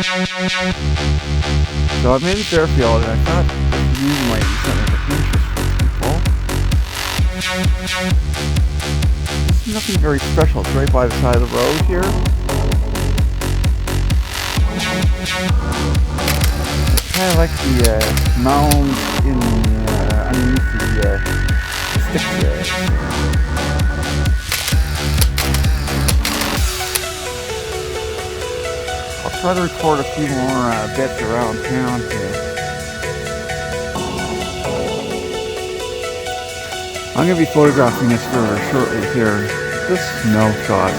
So I'm in Fairfield, and I thought this view might be something of interest for people. This is nothing very special. It's right by the side of the road here. I kind of like the mound in underneath the stick there. I'll try to record a few more bits around town here. I'm going to be photographing this for shortly here. Just snow shots.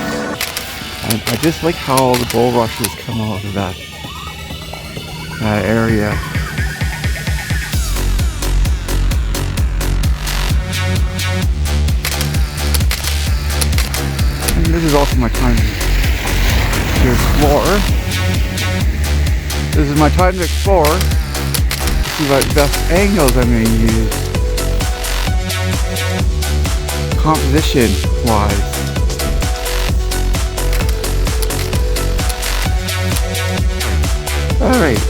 I just like how the bulrushes come out of that area. And this is also my time to explore. This is my time to explore. See what best angles I'm going to use. Composition wise. Alright.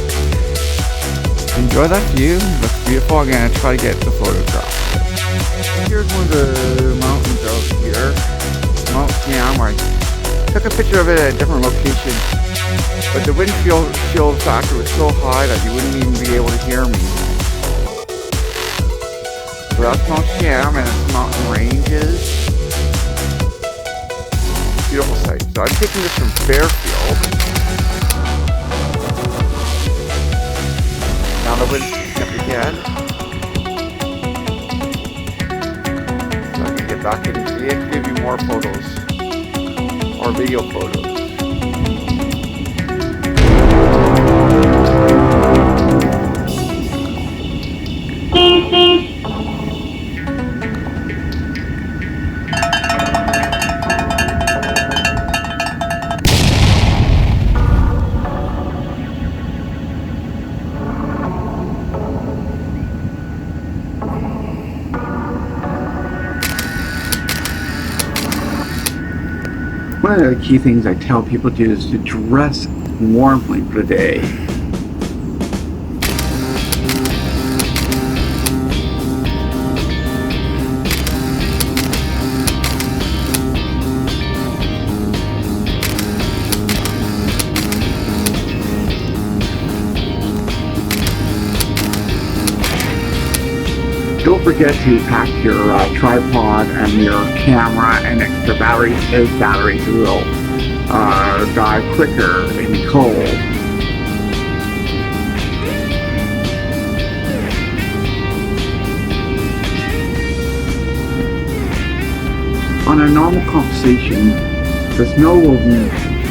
Enjoy that view. Looks beautiful. I'm going to try to get the photograph. Here's one of the mountains out here. Mount Camera. I took a picture of it at a different location, but the windshield factor was so high that you wouldn't even be able to hear me. So that's Mount Sham and its mountain ranges. Beautiful sight. So I'm taking this from Fairfield. Now the wind picking up again. So I can get back in and give you more photos or video photos. One of the key things I tell people to do is to dress warmly for the day. Don't forget to pack your tripod and your camera and extra batteries, as batteries will die quicker in the cold. On a normal composition, the snow will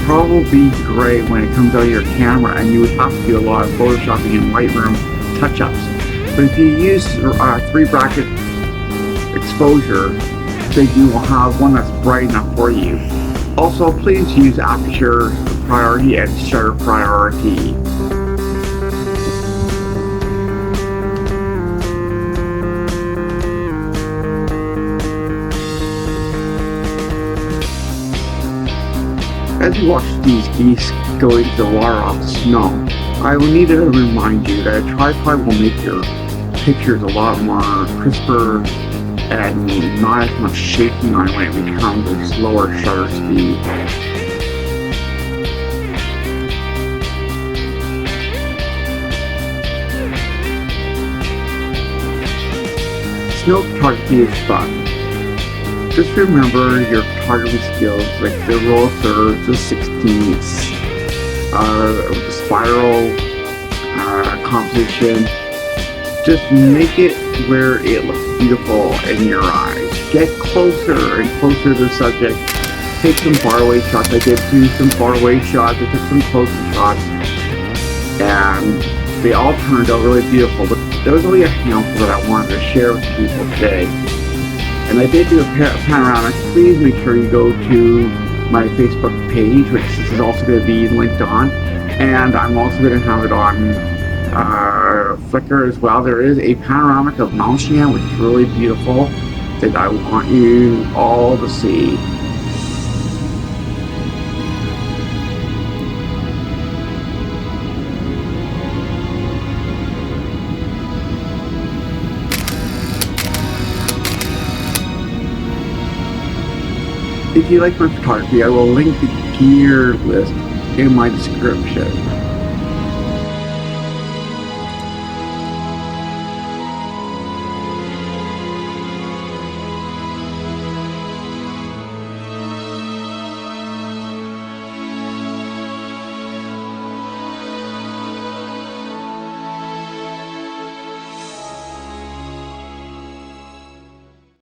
probably be gray when it comes out of your camera, and you would have to do a lot of photoshopping and Lightroom touch-ups. But if you use 3-bracket exposure, then you will have one that's bright enough for you. Also, please use aperture priority and shutter priority. As you watch these geese go into the water off the snow, I will need to remind you that a tripod will make your pictures a lot more crisper and not as much shaking on when it becomes a slower shutter speed. Snow photography is fun. Just remember your photography skills, like the rule of thirds, the 16ths, the spiral composition. Just make it where it looks beautiful in your eyes. Get closer and closer to the subject. Take some faraway shots. I did do some faraway shots. I took some closer shots. And they all turned out really beautiful. But there was only a handful that I wanted to share with people today. And I did do a panoramic. Please make sure you go to my Facebook page, which this is also going to be linked on. And I'm also going to have it on Flickr as well. There is a panoramic of Mount Sham, which is really beautiful, that I want you all to see. if you like my photography, I will link the gear list in my description.